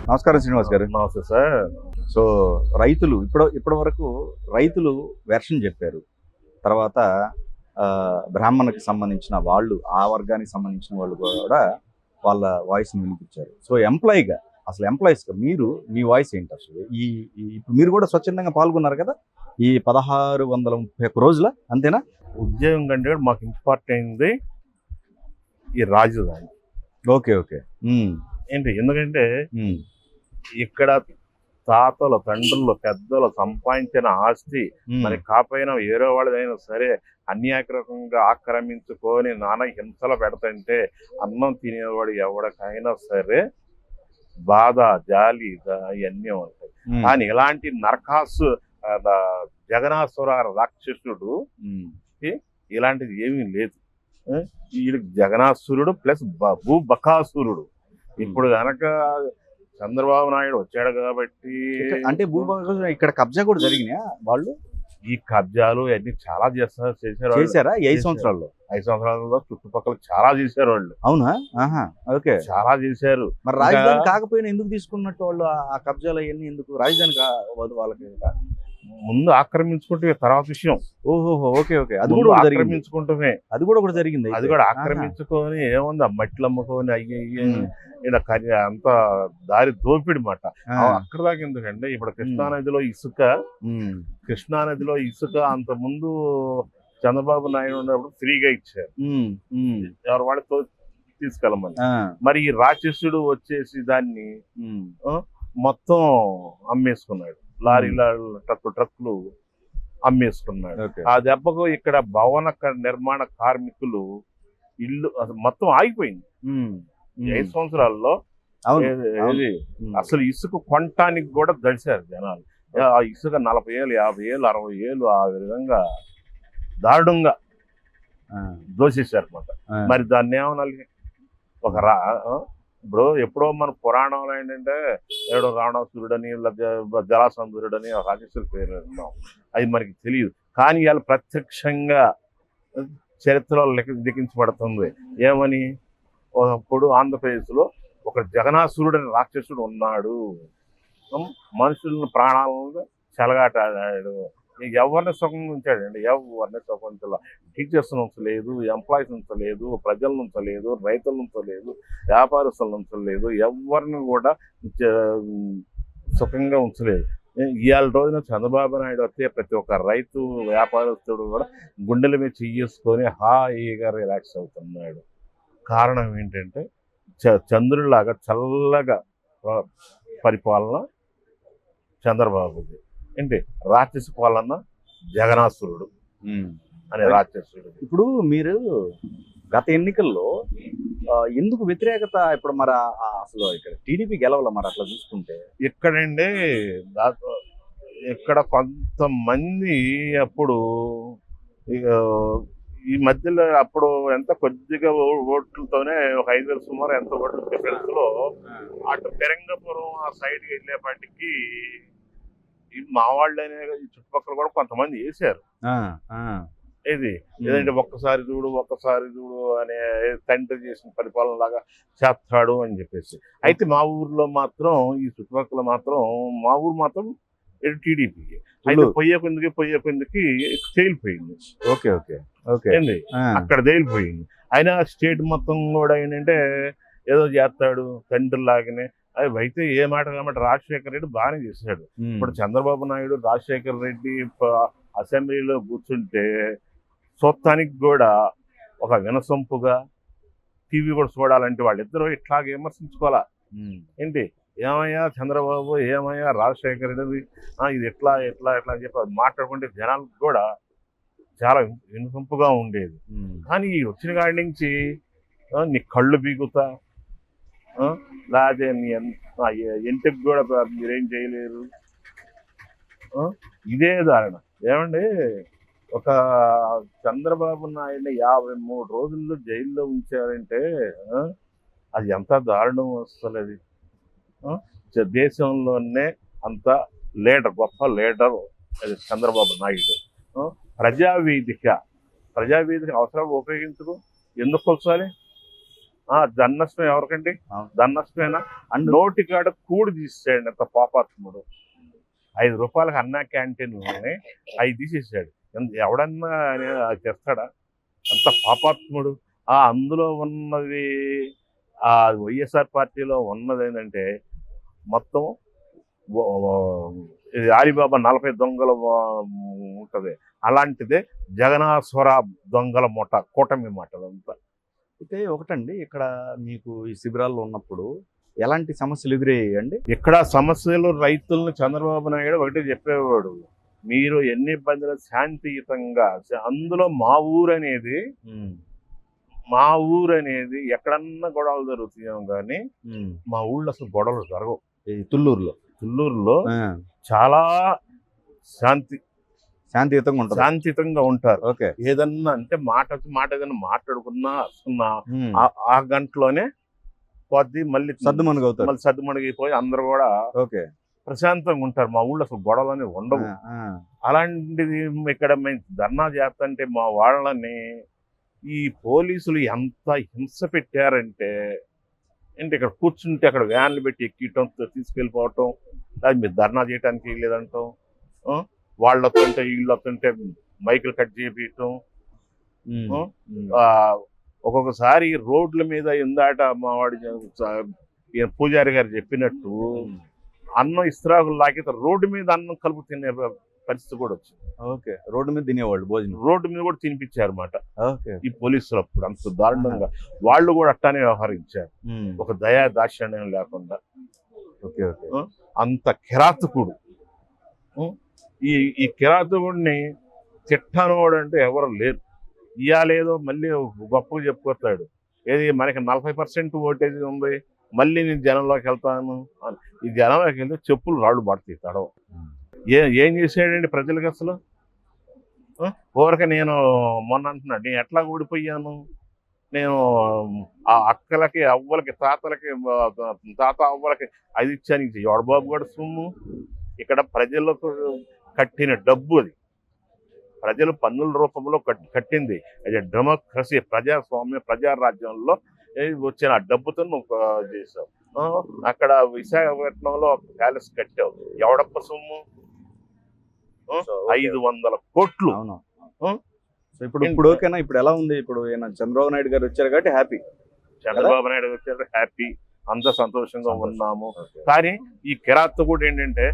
నమస్కారం శ్రీనివాస్ గారు. నమస్తే సార్. సో రైతులు ఇప్పటి వరకు రైతులు వెర్షన్ చెప్పారు. తర్వాత బ్రాహ్మణుకి సంబంధించిన వాళ్ళు, ఆ వర్గానికి సంబంధించిన వాళ్ళు కూడా వాళ్ళ వాయిస్ని వినిపించారు. సో ఎంప్లాయీస్గా మీ వాయిస్ ఏంటి అసలు? ఇప్పుడు మీరు కూడా స్వచ్ఛందంగా పాల్గొన్నారు కదా ఈ 1631 రోజుల, అంతేనా? ఉద్యోగం కంటే మాకు ఇంపార్టెంట్ ఈ రాజధాని. ఓకే. ఏంటి, ఎందుకంటే ఇక్కడ తాతల తండ్రులు పెద్దలు సంపాదించిన ఆస్తి మనకి కాకపోయినా వేరే వాళ్ళదైనా సరే అన్యాయకంగా ఆక్రమించుకొని నాన్న హింసలు పెడతంటే అన్నం తినేవాడు ఎవరికైనా సరే బాధ, జాలి ఇవన్నీ ఉంటాయి. కానీ ఇలాంటి నరకాసు జగనాసుర రాక్షసుడు ఇలాంటిది ఏమీ లేదు. వీడు జగనాసురుడు ప్లస్ భూబకాసురుడు. ఇప్పుడు కనుక చంద్రబాబు నాయుడు వచ్చాడు కాబట్టి అంటే భూభాగం ఇక్కడ కబ్జా కూడా జరిగినాయా? వాళ్ళు ఈ కబ్జాలు అన్ని చాలా చేశారా? 5 సంవత్సరాల్లో 5 సంవత్సరాలలో చుట్టుపక్కల చాలా చేశారు వాళ్ళు. అవునా? ఓకే, చాలా చేశారు. మరి రాజధాని కాకపోయినా ఎందుకు తీసుకున్నట్టు వాళ్ళు? ఆ కబ్జాలు అవన్నీ ఎందుకు? రాజధాని వాళ్ళకి ముందు ఆక్రమించుకుంటే తర్వాత విషయం. ఓకే. అది కూడా ఆక్రమించుకుంటమే, అది కూడా జరిగింది. అది కూడా ఆక్రమించుకొని ఏముంది, మట్లు అమ్ముకొని అయ్యి అంత దారి దోపిడి మాట. అక్కడ దాకా ఎందుకంటే ఇప్పుడు కృష్ణానదిలో ఇసుక అంత ముందు చంద్రబాబు నాయుడు ఉన్నప్పుడు ఫ్రీగా ఇచ్చారు, ఎవరు వాళ్ళతో తీసుకెళ్ళమని. మరి ఈ రాక్షసుడు వచ్చేసి దాన్ని మొత్తం అమ్మేసుకున్నాడు. లారీల ట్రక్కులు అమ్మేసుకున్నాడు. ఆ దెబ్బకు ఇక్కడ భవన నిర్మాణ కార్మికులు ఇల్లు మొత్తం ఆగిపోయింది. 5 సంవత్సరాల్లో అసలు ఇసుక కొనటానికి కూడా దడిశారు జనాలు. ఆ ఇసుక 40 ఏళ్ళు, 50 ఏళ్ళు, 60 ఏళ్ళు ఆ విధంగా దారుణంగా దోషేశారు అన్నమాట. మరి దాన్ని ఏమనాలి? ఇప్పుడు ఎప్పుడో మన పురాణంలో ఏంటంటే ఏడో రావణాసురుడని, జలాసంధుడని రాక్షసుల పేరు విన్నాం. అది మనకి తెలియదు. కానీ ఇవాళ ప్రత్యక్షంగా చరిత్రలో లిఖించబడుతుంది. ఏమని? ఒకప్పుడు ఆంధ్రప్రదేశ్లో ఒక జగనాసురుడని రాక్షసుడు ఉన్నాడు. మనుషులను ప్రాణాలను చెలగాటాడు. ఎవరిని సుఖం ఉంచాడండి? ఎవరిని సుఖం ఉంచలేదు. టీచర్స్ ఉంచలేదు, ఎంప్లాయీస్ ఉంచలేదు, ప్రజలను ఉంచలేదు, రైతులను ఉంచలేదు, వ్యాపారస్తులను ఉంచలేదు, ఎవరిని కూడా సుఖంగా ఉంచలేదు. ఇవాళ రోజున చంద్రబాబు నాయుడు వస్తే ప్రతి ఒక్క రైతు, వ్యాపారస్తుడు కూడా గుండెల మీద చెయ్యేసుకొని హాయిగా రిలాక్స్ అవుతున్నాడు. కారణం ఏంటంటే చంద్రుడిలాగా చల్లగా పరిపాలన చంద్రబాబుది. ఏంటి? రాక్షస పాలన జగనాసురుడు అనే రాక్షసుడు. ఇప్పుడు మీరు గత ఎన్నికల్లో ఎందుకు వ్యతిరేకత? ఇప్పుడు మరి అసలు ఇక్కడ టీడీపీ గెలవాల మరి అట్లా చూసుకుంటే? ఇక్కడండి ఇక్కడ కొంతమంది అప్పుడు ఈ మధ్యలో అప్పుడు ఎంత కొద్దిగా ఓట్లతోనే ఒక 5,000 సుమారు ఎంత ఓట్ల డిఫరెన్స్ లో అటు పెరంగపురం ఆ సైడ్కి వెళ్ళేపాటికి మా వాళ్ళనే ఈ చుట్టుపక్కల కూడా కొంతమంది వేసారు. ఏదంటే ఒక్కసారి చూడు అనే తండ్రి చేసిన పరిపాలన లాగా చేస్తాడు అని చెప్పేసి. అయితే మా ఊర్లో మాత్రం, ఈ చుట్టుపక్కల మాత్రం, మా ఊరు మాత్రం టీడీపీకి. అయితే పొయ్యే కొందుకి తేలిపోయింది. ఏంది? అక్కడ తేలిపోయింది. అయినా స్టేట్ మొత్తం కూడా ఏంటంటే ఏదో చేస్తాడు తండ్రి లాగానే. అది అయితే ఏ మాట కాబట్టి రాజశేఖర రెడ్డి బాగానే చేశాడు. ఇప్పుడు చంద్రబాబు నాయుడు, రాజశేఖర రెడ్డి అసెంబ్లీలో కూర్చుంటే చూడటానికి కూడా ఒక వినసొంపుగా, టీవీ కూడా చూడాలంటే వాళ్ళిద్దరూ ఇట్లాగే విమర్శించుకోవాలా. ఏంటి? ఏమయ్యా చంద్రబాబు, ఏమయ్యా రాజశేఖర రెడ్డి, ఇది ఎట్లా అని చెప్పి మాట్లాడుకుంటే జనాలకు కూడా చాలా వినసొంపుగా ఉండేది. కానీ వచ్చిన కాడి నుంచి నీ కళ్ళు బీగుతా, లేకపోతే నీ ఇంటికి కూడా మీరేం చేయలేరు, ఇదే దారుణ. ఏమండి, ఒక చంద్రబాబు నాయుడిని 53 రోజుల్లో జైల్లో ఉంచారంటే అది ఎంత దారుణం వస్తుంది. అది దేశంలోనే అంత గొప్ప లీడర్ అది చంద్రబాబు నాయుడు. ప్రజావేదిక అవసరం ఉపయోగించుకో. ఎందుకు ఒకసారి ధన నష్టం ఎవరికండి? అవును. ధన నష్టమేనా? అండ్ నోటికాడ కూడి తీసేసాడు అంత పాపాత్ముడు. 5 రూపాయలకి అన్నా క్యాంటీన్లోనే 5 తీసేసాడు. ఎవడన్నా అది చేస్తాడా? అంత పాపాత్ముడు. అందులో ఉన్నది వైఎస్ఆర్ పార్టీలో ఉన్నది ఏంటంటే మొత్తం ఇది ఆలిబాబా 40 దొంగల ఉంటది, అలాంటిదే జగనాసుర దొంగల మూట, కూటమి మాట అదంతా. అయితే ఒకటండి, ఇక్కడ మీకు ఈ శిబిరాల్లో ఉన్నప్పుడు ఎలాంటి సమస్యలు ఎదురయ్యాయండి? ఇక్కడ సమస్యలు రైతులను చంద్రబాబు నాయుడు ఒకటే చెప్పేవాడు, మీరు ఎన్ని ఇబ్బందులు శాంతియుతంగా. అందులో మా ఊరు అనేది ఎక్కడన్నా గొడవలు జరుగుతాయేమో కానీ మా ఊళ్ళో అసలు గొడవలు జరగవు. తుళ్ళూరులో చాలా శాంతియుతంగా ఉంటారు. ఓకే. ఏదన్నా అంటే మాట ఏదైనా మాట్లాడుకున్నా ఆ గంటలోనే పోద్ది, మళ్ళీ సద్దుమణిగిపోయి అందరూ కూడా ప్రశాంతంగా ఉంటారు. మా ఊళ్ళో అసలు గొడవలని ఉండవు. అలాంటిది ఇక్కడ మేము ధర్నా చేస్తుంటే మా వాళ్ళని ఈ పోలీసులు ఎంత హింస పెట్టారంటే, ఇక్కడ కూర్చుంటే అక్కడ వ్యాన్లు పెట్టి ఎక్కియటం, తీసుకెళ్ళిపోవటం, అది మీరు ధర్నా చేయడానికి లేదంటాం, వాళ్ళు వస్తుంటే వీళ్ళు వస్తుంటే మైకులు కట్ చేపించటం. ఒక్కొక్కసారి రోడ్ల మీద ఇందాట మా వాడి పూజారి గారు చెప్పినట్టు అన్నం ఇస్త్రాకులు లాగితే రోడ్డు మీద అన్నం కలుపు తినే పరిస్థితి కూడా వచ్చింది. ఓకే. రోడ్డు మీద తినేవాళ్ళు భోజనం, రోడ్డు మీద కూడా తినిపించారు అన్నమాట ఈ పోలీసులు. అప్పుడు అంత దారుణంగా వాళ్ళు కూడా అట్టానే వ్యవహరించారు, ఒక దయా దాక్షిణ్యం లేకుండా. అంత కిరాతకుడు. ఈ కిరాతకుడిని తిట్టనోడు అంటే ఎవరు లేరు. ఇయ్యాలేదో మళ్ళీ గొప్పగా చెప్పుకొస్తాడు, ఏది మనకి 40% ఓటేజ్ ఉంది, మళ్ళీ నేను జనంలోకి వెళ్తాను. ఈ జనంలోకి వెళ్తే చెప్పులు రాళ్ళు పడతాయి, తడవ. ఏం చేసాడండి ప్రజలకు అసలు? ఊరక నేను మొన్న అంటున్నాడు, నేను ఎట్లా ఓడిపోయాను, నేను ఆ అక్కలకి అవ్వలకి తాత అవ్వలకి అది ఇచ్చాను. ఎవడబాబు కూడా సొమ్ము. ఇక్కడ ప్రజలకు కట్టిన డబ్బు, అది ప్రజలు పన్నుల రూపంలో కట్టింది. అది డెమోక్రసీ, ప్రజాస్వామ్య, ప్రజారాజ్యంలో వచ్చిన ఆ డబ్బుతో నువ్వు చేసావు. అక్కడ విశాఖపట్నంలో ప్యాలెస్ కట్టావు, ఎవడప్ప సొమ్ము? 500 కోట్లు. ఇప్పుడు ఓకేనా? ఇప్పుడు ఎలా ఉంది? ఇప్పుడు చంద్రబాబు నాయుడు గారు వచ్చారు కాబట్టి హ్యాపీ. చంద్రబాబు నాయుడు వచ్చారు హ్యాపీ, అంత సంతోషంగా ఉన్నాము. కానీ ఈ కిరాతకుడు ఏంటంటే,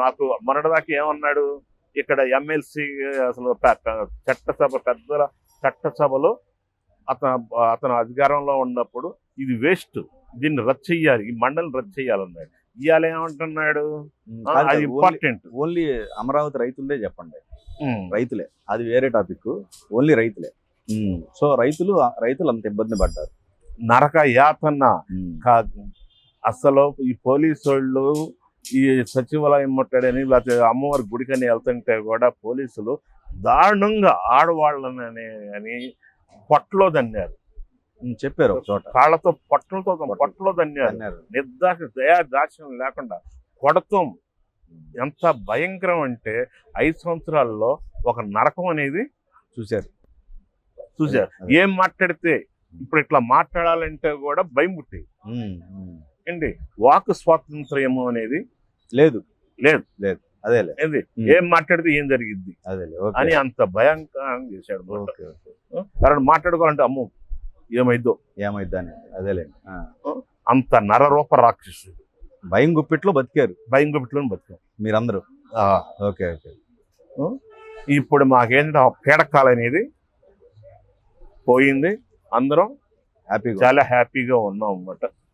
నాకు మొన్నటిదాకా ఏమన్నాడు, ఇక్కడ ఎమ్మెల్సీ అసలు చట్టసభలో అతను అధికారంలో ఉన్నప్పుడు ఇది వేస్ట్, దీన్ని రద్దు చెయ్యాలి, ఈ మండలిని రద్దు చెయ్యాలన్నాడు. ఇవాళ ఏమంటున్నాడు, అది ఇంపార్టెంట్. ఓన్లీ అమరావతి రైతులదే చెప్పండి, రైతులే, అది వేరే టాపిక్, ఓన్లీ రైతులే. సో రైతులు అంత ఇబ్బంది పడ్డారు, నరక యాతన. అసలు ఈ పోలీసు వాళ్ళు ఈ సచివాలయం ముట్టడని, లేకపోతే అమ్మవారి గుడికని వెళ్తుంటే కూడా పోలీసులు దారుణంగా ఆడవాళ్ళని అని పొట్టలో దన్నారు, చెప్పారు ఒక చోట. కాళ్ళతో పొట్టలో దన్నారు. దయా దాక్షిణ్యం లేకుండా కొడతాం. ఎంత భయంకరం అంటే 5 సంవత్సరాల్లో ఒక నరకం అనేది చూశారు. ఏం మాట్లాడితే ఇప్పుడు ఇట్లా మాట్లాడాలంటే కూడా భయం పుట్టేది అండి. వాక్ స్వాతంత్ర్యము అనేది లేదు. అదేలే, ఏం మాట్లాడితే ఏం జరిగిద్ది అని అంత భయంకరంగా చేశాడు. कारण మాట్లాడుకోవాలంటే అమ్మో ఏమైద్దో అని. అదేలే, అంత నరరూప రాక్షసుడు. భయం గుప్పిట్లో బతికారు, మీరందరూ. ఓకే. ఇప్పుడు మాకేంటంటే ఆ పీడకాలు అనేది పోయింది, అందరం చాలా హ్యాపీగా ఉన్నాం అన్నమాట.